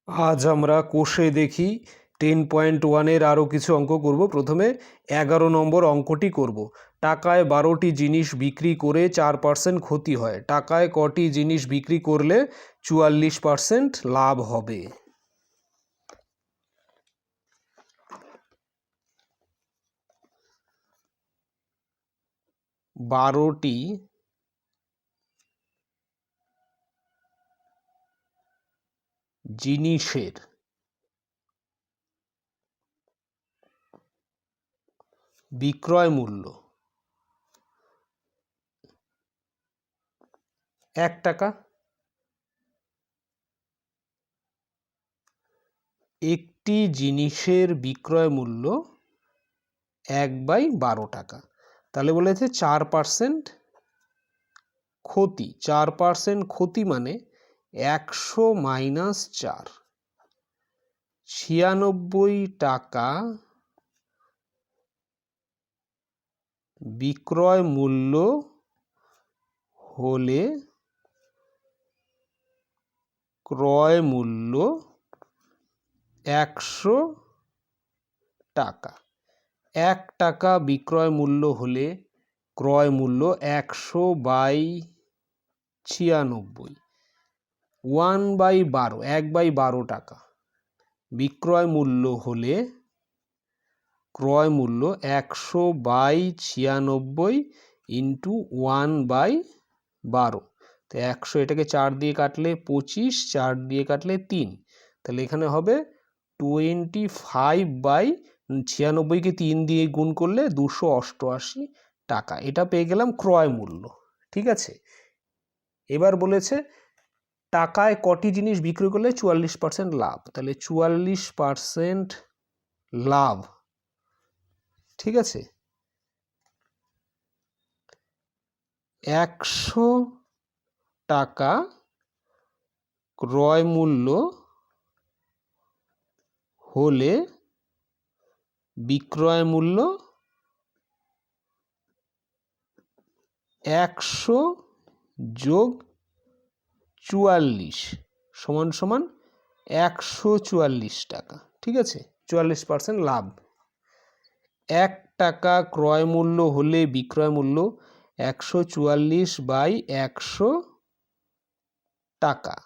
আজ আমরা কোষে দেখি 10.1 আরও কিছু অঙ্ক করব। প্রথমে 11 নম্বর অঙ্কটি করব। টাকায় 12টি জিনিস বিক্রি করে 4% ক্ষতি হয়, টাকায় কটি জিনিস বিক্রি করলে 44% লাভ হবে? বারোটি জিনিসের বিক্রয় মূল্য 1 টাকা। একটি জিনিসের বিক্রয় মূল্য 1/12 টাকা। তাহলে বলেছে 4% ক্ষতি। 4% ক্ষতি মানে 100 মাইনাস 4, 96 টাকা বিক্রয় মূল্য হলে ক্রয় মূল্য 100 টাকা। 1 টাকা বিক্রয় মূল্য হলে ক্রয় মূল্য 100/96, 1/12, 1/12 টাকা বিক্রয় মূল্য হলে ক্রয় মূল্য 100/96 ইন্টু 1/12। তো 100 এটাকে 4 দিয়ে কাটলে 25, 4 দিয়ে কাটলে 3, তাহলে এখানে হবে 25/96কে 3 দিয়ে গুণ করলে 288 টাকা। এটা পেয়ে গেলাম ক্রয় মূল্য। ঠিক আছে, এবার বলেছে টাকায় কটি জিনিস বিক্রি করলে 44% লাভ। তাহলে 44% লাভ। ঠিক আছে, 100 টাকা ক্রয় মূল্য হলে বিক্রয় মূল্য 100 যোগ 44 সমান সমান 144 টাকা। ঠিক আছে, 44% লাভ। 1 টাকা ক্রয় মূল্য হলে বিক্রয় মূল্য 144/100 টাকা,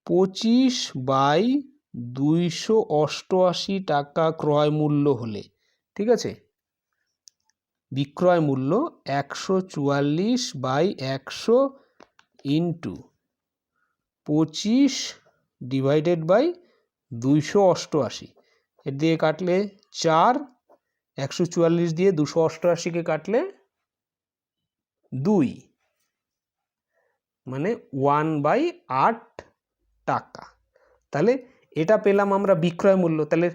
25/288 টাকা ক্রয় মূল্য হলে, ঠিক আছে, বিক্রয় মূল্য 144/100 ইন্টু 25/288, এর দিয়ে কাটলে 4, 144 দিয়ে 288কে কাটলে 2, মানে 1/8 টাকা। তাহলে এটা পেলাম আমরা বিক্রয় মূল্য। তাহলে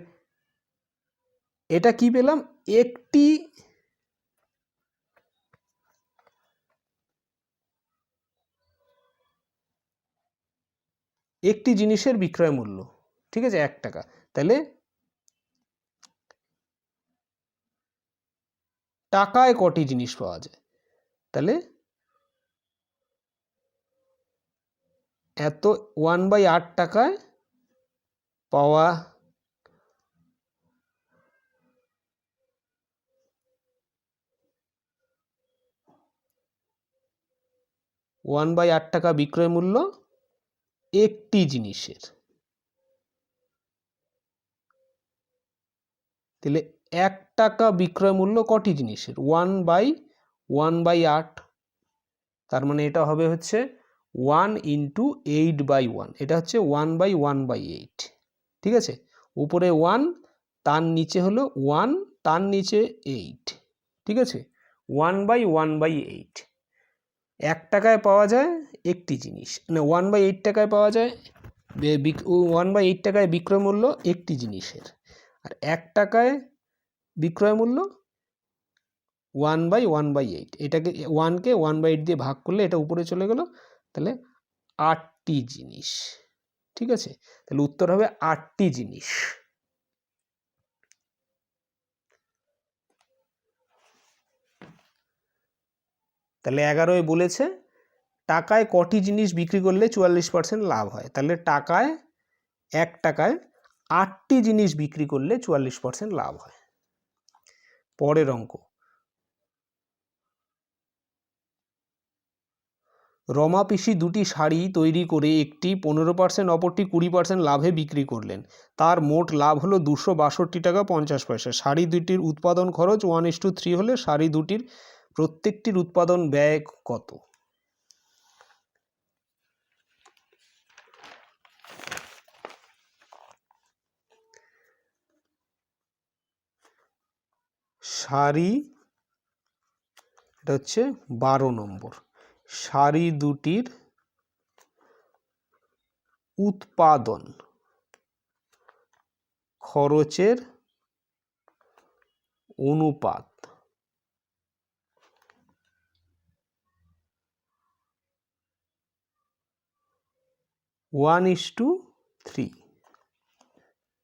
এটা কি পেলাম? একটি জিনিসের বিক্রয় মূল্য, ঠিক আছে, 1 টাকা। তাহলে টাকায় কটি জিনিস পাওয়া যায়? তাহলে এত 1/8 টাকায় পাওয়া 1/8 টাকা বিক্রয় মূল্য একটি জিনিসের। তাহলে 1 টাকা বিক্রয় মূল্য কটি জিনিসের? 1/8, তার মানে এটা হবে হচ্ছে 1 ইন্টু 8/1, এটা হচ্ছে 1/1/8। ঠিক আছে, উপরে 1, তার নিচে হলো 1, তার নিচে 8। ঠিক আছে, 1/1/8। 1 টাকায় পাওয়া যায় একটি জিনিস, না 1/8 টাকায় পাওয়া যায়, 1/8 টাকায় বিক্রয় মূল্য একটি জিনিসের, আর 1 টাকায় বিক্রয় মূল্য 1/1/8। এটাকে 1কে 1/8 দিয়ে ভাগ করলে এটা উপরে চলে গেল, তাহলে 8টি জিনিস। ঠিক আছে, তাহলে উত্তর হবে 8টি জিনিস। তাহলে 11 বলেছে টাকায় কটি জিনিস বিক্রি করলে 44% লাভ হয়। তাহলে টাকায় 1 টাকায় 8টি জিনিস বিক্রি করলে 44% লাভ হয়। পরের অঙ্ক, রমা পিসি দুটি শাড়ি তৈরি করে একটি 15% অপরটি 20% লাভে বিক্রি করলেন। তার মোট লাভ হলো 262 টাকা 50 পয়সা। শাড়ি দুটির উৎপাদন খরচ 1:3 হলে শাড়ি দুটির প্রত্যেকটির উৎপাদন ব্যয় কত? শাড়ি, এটা হচ্ছে 12 নম্বর, শাড়ি দুটির উৎপাদন খরচের অনুপাত ওয়ান ইস টু থ্রি।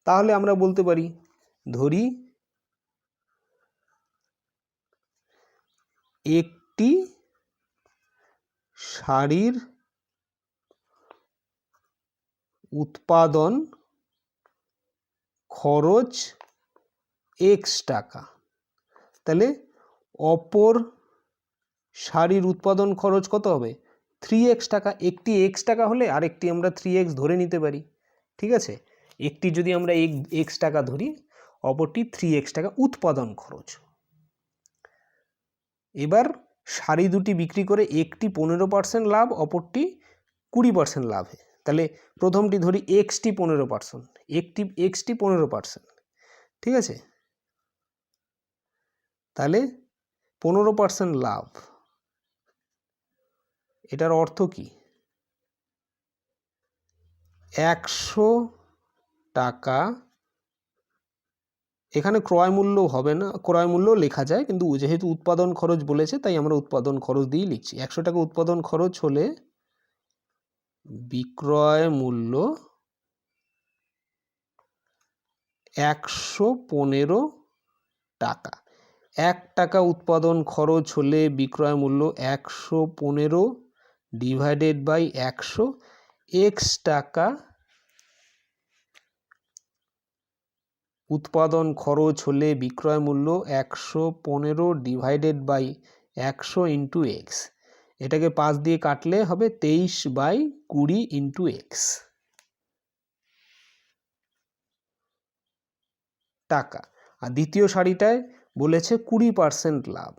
তাহলে আমরা বলতে পারি, ধরি একটি শাড়ির উৎপাদন খরচ x টাকা, তাহলে অপর শাড়ির উৎপাদন খরচ কত হবে? 3x টাকা। একটি x টাকা হলে আরেকটি আমরা 3x ধরে নিতে পারি, ঠিক আছে? একটি যদি আমরা x টাকা ধরি, অপরটি 3x টাকা উৎপাদন খরচ। এবার শাড়ি দুটি বিক্রি করে একটি 15% লাভ, অপরটি 20% লাভে। তাহলে প্রথমটি ধরি এক্সটি 15%, এক্সটি 15%, ঠিক আছে? তাহলে 15% লাভ, এটার অর্থ কি? 100 টাকা, এখানে ক্রয় মূল্য হবে না, ক্রয় মূল্য লেখা যায়, কিন্তু যেহেতু উৎপাদন খরচ বলেছে তাই আমরা উৎপাদন খরচ দিয়েই লিখছি। 100 টাকা উৎপাদন খরচ হলে বিক্রয় মূল্য 115 টাকা। 1 টাকা উৎপাদন খরচ হলে বিক্রয় মূল্য 115 ডিভাইডেড বাই 100। এক্স টাকা উৎপাদন খরচ হলে বিক্রয় মূল্য 115 ডিভাইডেড বাই 100 ইন্টু এক্স। এটাকে 5 দিয়ে কাটলে হবে 23/20 ইন্টু এক্স টাকা। আর দ্বিতীয় শাড়িটায় বলেছে 20% লাভ।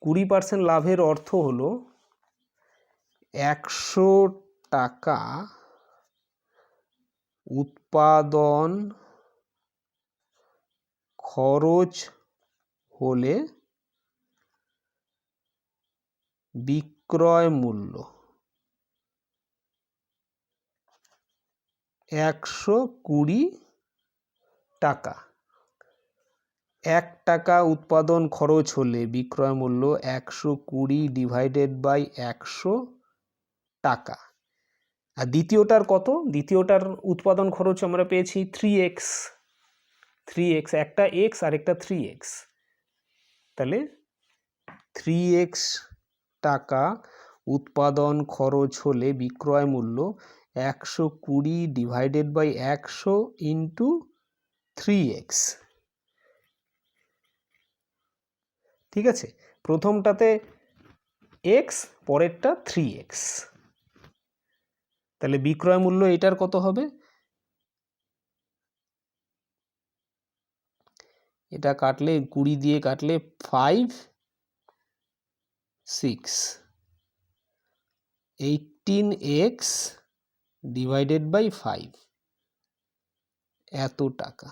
20% লাভের অর্থ হলো 100 টাকা উৎপাদন খরচ হলে বিক্রয় মূল্য 120 টাকা। 1 টাকা উৎপাদন খরচ হলে বিক্রয় মূল্য 120 ডিভাইডেড বাই 100 টাকা। আর দ্বিতীয়টার কত? দ্বিতীয়টার উৎপাদন খরচ আমরা পেয়েছি 3x, একটা x আর একটা 3x। তাহলে 3x টাকা উৎপাদন খরচ হলে বিক্রয় মূল্য 120 ডিভাইডেড বাই 100 ইন্টু 3x, ঠিক আছে? প্রথমটাতে x, পরেরটা 3x। তাহলে বিক্রয় মূল্য এটার কত হবে? এটা কাটলে 20 দিয়ে কাটলে 5, 6, 18x ডিভাইডেড বাই 5, এত টাকা।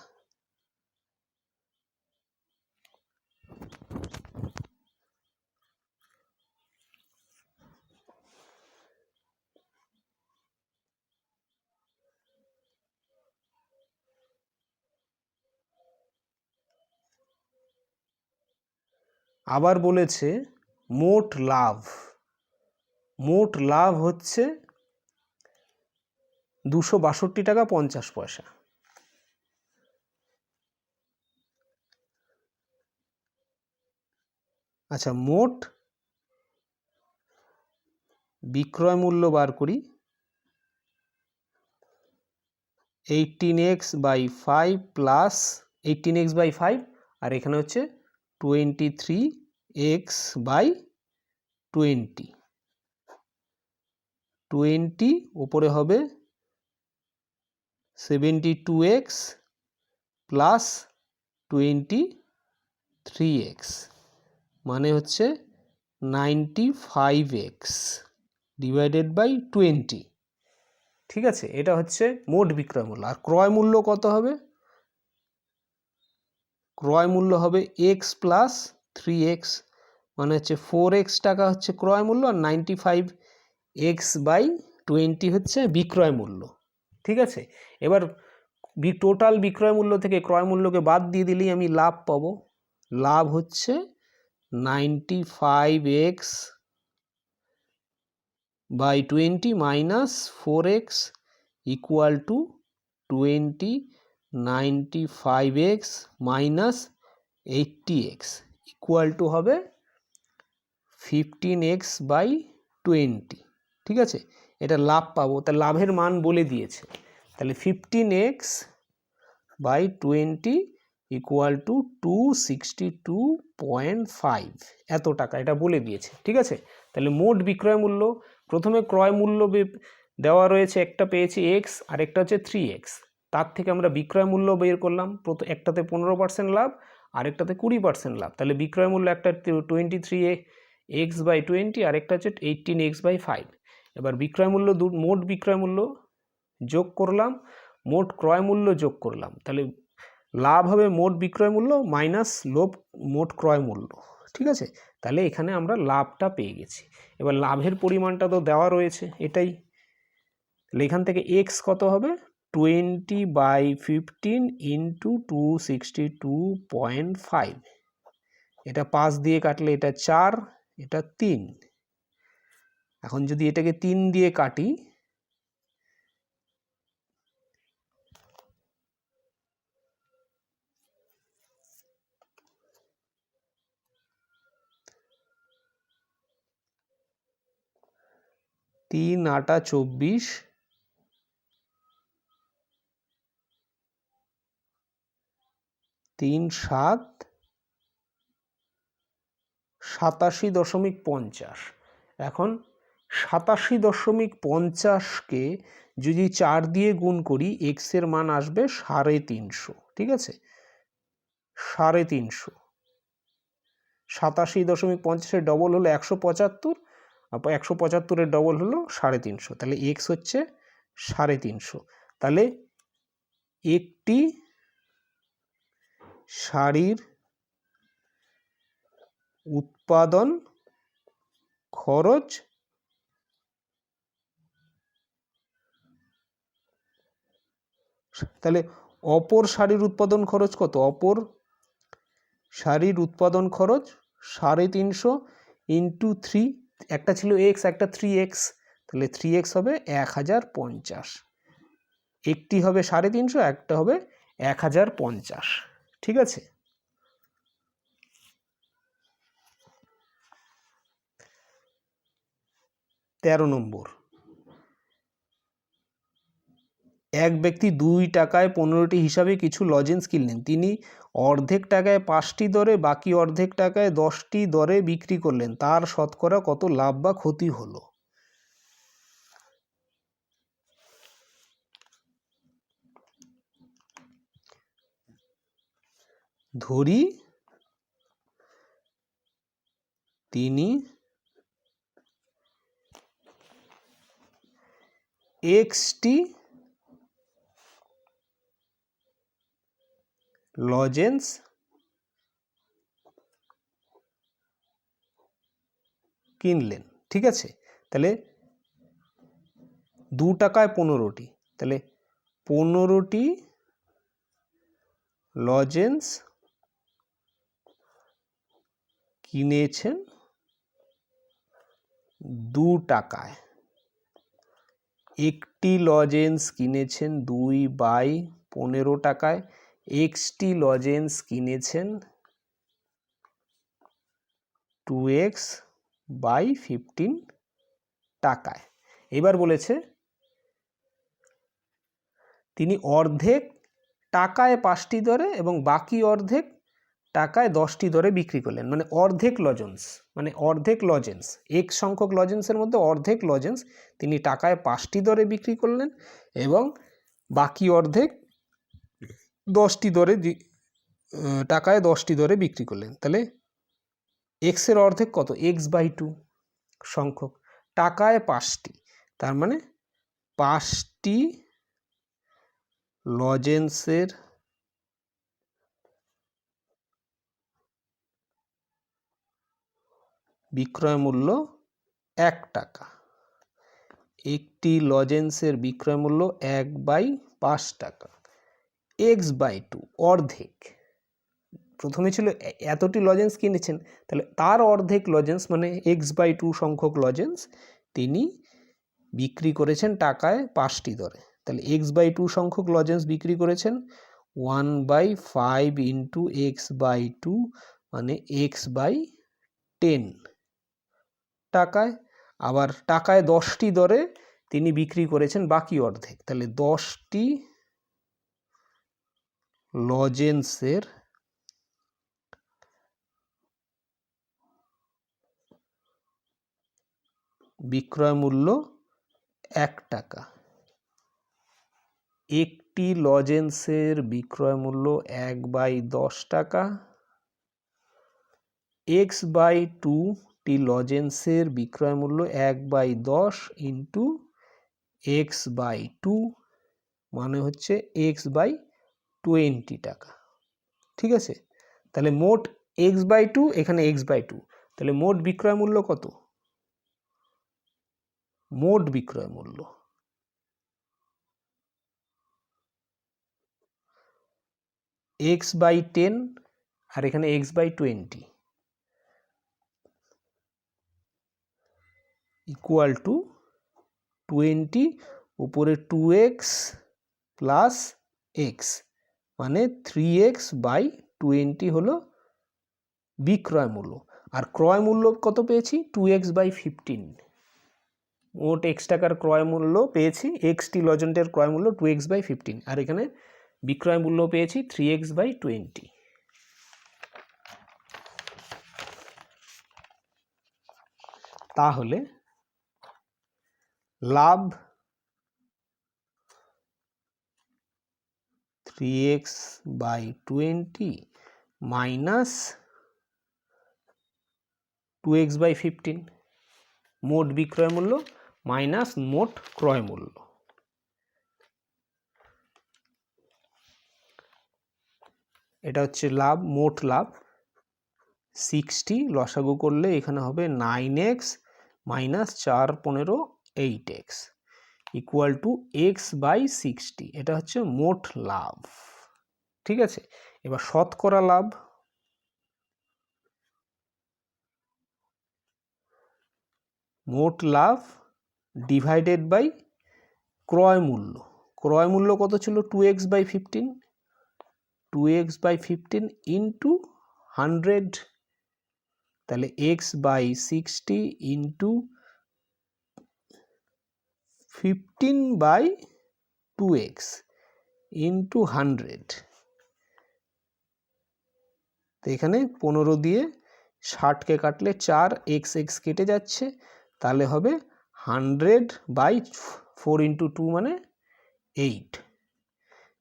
আবার বলেছে মোট লাভ, মোট লাভ হচ্ছে 262 টাকা 50 পয়সা। আচ্ছা, মোট বিক্রয় মূল্য বার করি। 18x by 5 plus 18x by 5 আর এখানে হচ্ছে 23x বাই 20 20 উপরে হবে 72x প্লাস 23x মানে হচ্ছে 95x ডিভাইডেড বাই 20। ঠিক আছে, এটা হচ্ছে মোট বিক্রয় মূল্য। আর ক্রয় মূল্য কত হবে? ক্রয় মূল্য হবে x প্লাস 3x মানে হচ্ছে 4x টাকা হচ্ছে ক্রয় মূল্য, আর 95x বাই 20 হচ্ছে বিক্রয় মূল্য। ঠিক আছে, এবার টোটাল বিক্রয় মূল্য থেকে ক্রয় মূল্যকে বাদ দিয়ে দিলেই আমি লাভ পাবো। লাভ হচ্ছে 95x by 20 minus 4x equal to 20 95x minus 80x equal to হবে 15x বাই 20। ঠিক আছে, এটা লাভ পাবো, তা লাভের মান বলে দিয়েছে, তাহলে 15x বাই 20 ইকুয়াল টু 262.5 এত টাকা, এটা বলে দিয়েছে। ঠিক আছে, তাহলে মোট বিক্রয় মূল্য, প্রথমে ক্রয় মূল্য দেওয়া রয়েছে, একটা পেয়েছি x আর একটা হচ্ছে 3x, তার থেকে আমরা বিক্রয় মূল্য বের করলাম, একটাতে 15% লাভ আর একটাতে 20% লাভ, তাহলে বিক্রয় মূল্য একটা 23x বাই 20 আর একটা হচ্ছে 18x বাই 5। এবার বিক্রয় মূল্য মোট বিক্রয় মূল্য যোগ করলাম, মোট ক্রয় মূল্য যোগ করলাম, তাহলে লাভ হবে মোট বিক্রয় মূল্য মাইনাস মোট ক্রয় মূল্য। ঠিক আছে, তাহলে এখানে আমরা লাভটা পেয়ে গেছি। এবার লাভের পরিমাণটা তো দেওয়া রয়েছে এটাই, তাহলে এখান থেকে x কত হবে 20/15 ইন্টু 262.5, এটা 5 দিয়ে কাটলে এটা 4, এটা 3। এখন যদি এটাকে 3 দিয়ে কাটি, তিন আটা 24, 3 7 87.50। এখন 87.50কে যদি 4 দিয়ে গুণ করি, x এর মান আসবে 350। ঠিক আছে, 350, 87.50 ডবল হলো 175, 175 ডবল হলো 350, তাহলে x হচ্ছে 350। তাহলে একটি শাড়ির উৎপাদন খরচ তাহলে অপর শাড়ির উৎপাদন খরচ কত? অপর শাড়ির উৎপাদন খরচ 350 ইন্টু 3, একটা ছিল x একটা 3x, তাহলে 3x হবে 1050, একটি হবে 350 একটা হবে 1050। ঠিক আছে, তেরো নম্বর, এক ব্যক্তি 2 টাকায় 15টি হিসাবে কিছু লজেন্স কিনলেন, তিনি অর্ধেক টাকায় 5টি দরে বাকি অর্ধেক টাকায় 10টি দরে বিক্রি করলেন, তার শতকরা কত লাভ বা ক্ষতি হলো? ধরি তিনি xটি লজেন্স কিনলেন। ঠিক আছে, তাহলে 2 টাকায় 15টি, তাহলে 15টি লজেন্স কিনেছেন 2 টাকায়, একটি লজেন্স কিনেছেন 2/15 টাকায়, xটি লজেন্স কিনেছেন 2x/15 টাকায়। এবার বলেছে তিনি অর্ধেক টাকায় 5টি দরে এবং বাকি অর্ধেক টাকায় 10টি দরে বিক্রি করলেন। মানে অর্ধেক লজেন্স, মানে অর্ধেক লজেন্স, এক সংখ্যক লজেন্সের মধ্যে অর্ধেক লজেন্স তিনি টাকায় 5টি দরে বিক্রি করলেন এবং বাকি অর্ধেক 10টি দরে টাকায় 10টি দরে বিক্রি করলেন। তাহলে এক্সের অর্ধেক কত? x/2 সংখ্যক, টাকায় 5টি, তার মানে 5টি লজেন্সের বিক্রয় মূল্য 1 টাকা। একটি লজেন্সের বিক্রয় মূল্য 1/5 টাকা। x/2 অর্ধেক, প্রথমে ছিল এতটি লজেন্স কিনেছেন, তাহলে তার অর্ধেক লজেন্স মানে x/2 সংখ্যক লজেন্স তিনি বিক্রি করেছেন টাকায় 5টি দরে। তাহলে x/2 সংখ্যক লজেন্স বিক্রি করেছেন, 1/5 ইন্টু x/2 মানে x/10 টাকায়। আবার টাকায় 10টি দরে তিনি বিক্রি করেছেন বাকি অর্ধেক, তাহলে 10টি লজেন্সের বিক্রয় মূল্য 1 টাকা। একটি লজেন্সের বিক্রয় মূল্য 1/10 টাকা। x/2 টি লজেন্সের বিক্রয় মূল্য 1/10 ইন্টু x/2 মানে হচ্ছে x/20 টাকা। ঠিক আছে, তাহলে মোট x/2, এখানে x/2, তাহলে মোট বিক্রয় মূল্য কত? মোট বিক্রয় মূল্য x/10 আর এখানে x/20 ইকুয়াল টু 20 উপরে 2x প্লাস x মানে 3x/20 হলো বিক্রয় মূল্য। আর ক্রয় মূল্য কত পেয়েছি? 2x/15। মোট x টাকার ক্রয় মূল্য পেয়েছি, এক্সটি লজেন্টের ক্রয় মূল্য 2x/15, আর এখানে বিক্রয় মূল্য পেয়েছি 3x/20। তাহলে লাভ 3x/20 মাইনাস 2x/15, মোট বিক্রয় মূল্য মাইনাস মোট ক্রয় মূল্য। এটা হচ্ছে লাভ, মোট লাভ 60, লসাগু করলে এখানে হবে 9x minus 4 15 8x equal to x/60। এটা হচ্ছে মোট লাভ। ঠিক আছে, এবার শতকরা লাভ, মোট লাভ ডিভাইডেড বাই ক্রয় মূল্য। ক্রয় মূল্য কত ছিল? 2x/15, 2x/15 ইন্টু 100, তাহলে x/60 ইন্টু 15/2x ইন্টু 100। তো এখানে 15 দিয়ে 60কে কাটলে 4x কেটে যাচ্ছে, তাহলে হবে 100/4 ইন্টু 2 মানে 8।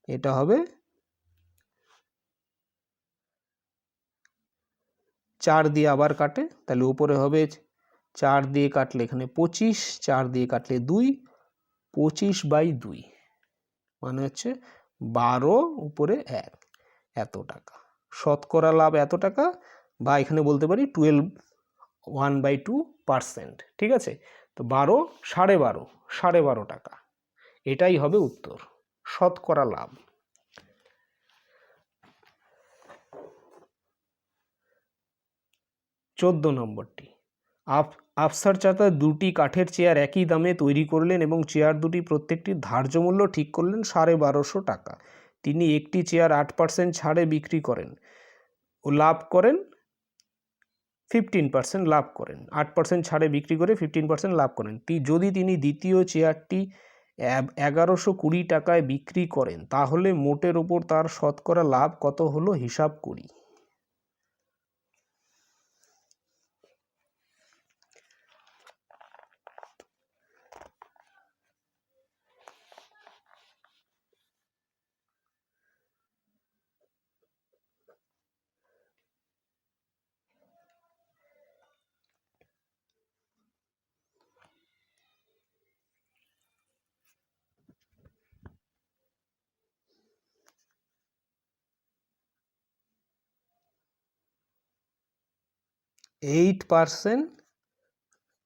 এটা হবে 4 দিয়ে আবার কাটে, তাহলে উপরে হবে 4 দিয়ে কাটলে এখানে 25, 4 দিয়ে কাটলে 2, 25/2 মানে হচ্ছে 12 উপরে 1, এত টাকা। শতকরা লাভ এত টাকা, বা এখানে বলতে পারি 1/2%। ঠিক আছে, তো 12 12.5 টাকা, এটাই হবে উত্তর, শতকরা লাভ। চোদ্দ নম্বরটি, আফসার চাচা দুটি কাঠের চেয়ার একই দামে তৈরি করলেন এবং চেয়ার দুটি প্রত্যেকটির ধার্য মূল্য ঠিক করলেন 1250 টাকা। তিনি একটি চেয়ার 8% ছাড়ে বিক্রি করেন ও লাভ করেন 15% লাভ করেন, 8% ছাড়ে বিক্রি করে 15% লাভ করেন। যদি তিনি দ্বিতীয় চেয়ারটি 1120 টাকায় বিক্রি করেন, তাহলে মোটের ওপর তার শতকরা লাভ কত হলো হিসাব করি। এইট পার্সেন্ট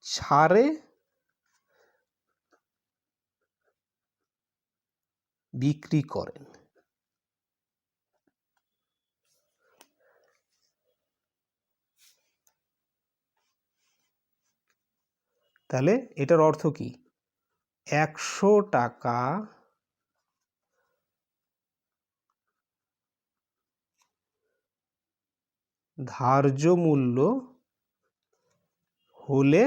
ছাড়ে বিক্রি করেন, তাহলে এটার অর্থ কি? 100 টাকা ধার্য মূল্য হলে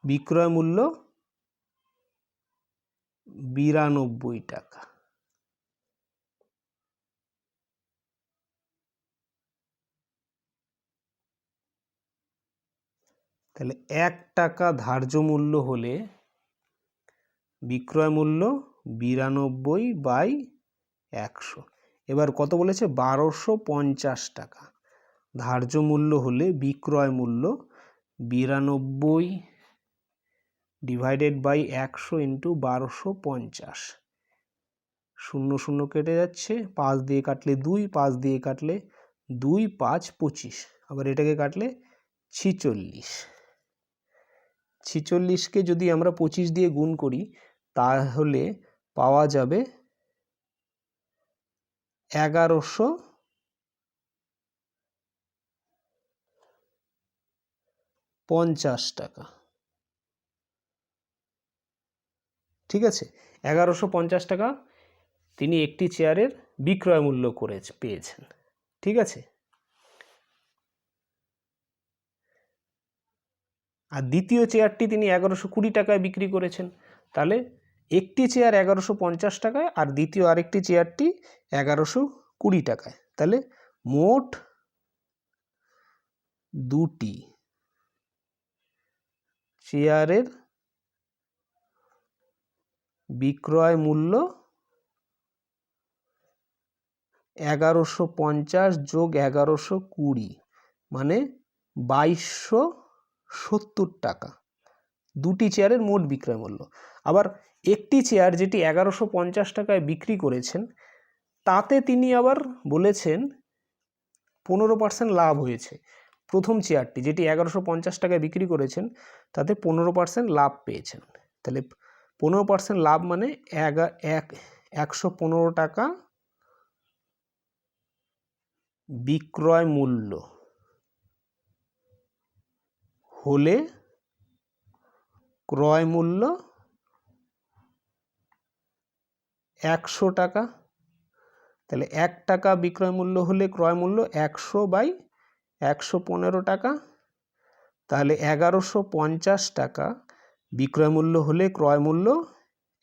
বিক্রয় মূল্য 92 টাকা। তাহলে 1 টাকা ধার্য মূল্য হলে বিক্রয় মূল্য 92/100। এবার কত বলেছে? 1250 টাকা ধার্য মূল্য হলে বিক্রয় মূল্য 92 /100 × 1250। 0 0 কেটে যাচ্ছে, 5 দিয়ে কাটলে 2, 5 দিয়ে কাটলে 2, 5 25, আবার এটাকে কাটলে 46। 46কে যদি আমরা 25 দিয়ে গুণ করি তাহলে পাওয়া যাবে 1150 টাকা। ঠিক আছে, 1150 টাকা তিনি একটি চেয়ারের বিক্রয় মূল্য পেয়েছেন। ঠিক আছে, আর দ্বিতীয় চেয়ারটি তিনি 1120 টাকায় বিক্রি করেছেন, তাহলে একটি চেয়ার 1150 টাকায় আর দ্বিতীয় আরেকটি চেয়ারটি 1120 টাকায়। তাহলে মোট দুটি চেয়ারের বিক্রয় মূল্য 1150 যোগ 1120 মানে 2270 টাকা দুটি চেয়ারের মোট বিক্রয় মূল্য। আবার একটি চেয়ার যেটি 1150 টাকায় বিক্রি করেছেন তাতে তিনি আবার বলেছেন 15% লাভ হয়েছে। প্রথম চেয়ারটি যেটি 1150 টাকায় বিক্রি করেছেন তাতে 15% লাভ পেয়েছেন। তাহলে 15% লাভ মানে 115 টাকা বিক্রয় মূল্য হলে ক্রয় মূল্য 100 টাকা। তাহলে 1 টাকা বিক্রয় মূল্য হলে ক্রয় মূল্য 100/115 টাকা। তাহলে 1150 টাকা বিক্রয় মূল্য হলে ক্রয় মূল্য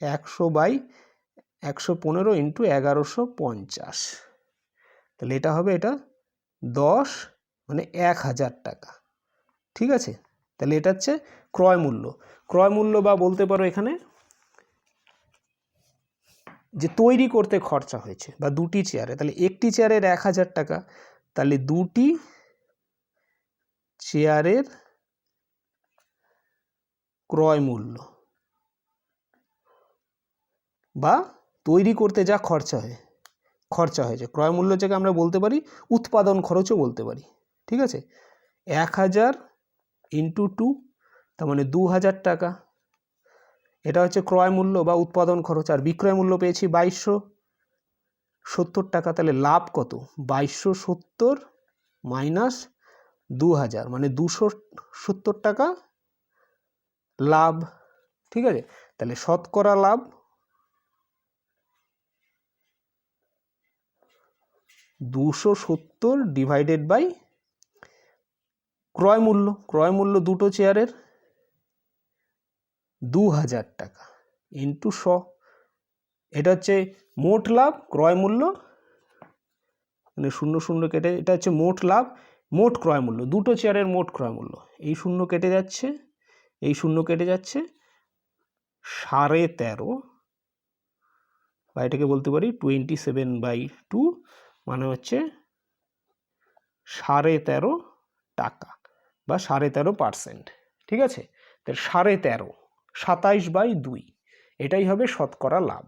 100/115 × 1150। তাহলে এটা হবে, এটা 10 মানে 1000 টাকা। ঠিক আছে, তাহলে এটা হচ্ছে ক্রয় মূল্য। ক্রয় মূল্য বা বলতে পারো এখানে যে তৈরি করতে খরচা হয়েছে বা দুটি চেয়ারে, তাহলে একটি চেয়ারের 1000 টাকা, তাহলে দুটি চেয়ারের ক্রয় মূল্য বা তৈরি করতে যা খরচা হয়েছে ক্রয় মূল্য থেকে আমরা বলতে পারি উৎপাদন খরচও বলতে পারি। ঠিক আছে, 1000 × 2 তার মানে 2000 টাকা, এটা হচ্ছে ক্রয় মূল্য বা উৎপাদন খরচ। আর বিক্রয় মূল্য পেয়েছি 2270 টাকা। তাহলে লাভ কত? 2270 - 2000 মানে 270 টাকা লাভ। ঠিক আছে, তাহলে শতকরা লাভ 270 / ক্রয় মূল্য দুটো চেয়ারের 2000 টাকা ইন্টু 100, এটা হচ্ছে মোট লাভ। ক্রয় মূল্য মানে 0 কেটে, এটা হচ্ছে মোট লাভ, মোট ক্রয় মূল্য, দুটো চেয়ারের মোট ক্রয় মূল্য। এই 0 কেটে যাচ্ছে, এই 0 কেটে যাচ্ছে, 13.5, বা এটাকে বলতে পারি 27/2, মানে হচ্ছে 13.5 টাকা বা 13.5%। ঠিক আছে, তো 13.5, 27/2, এটাই হবে শতকরা লাভ।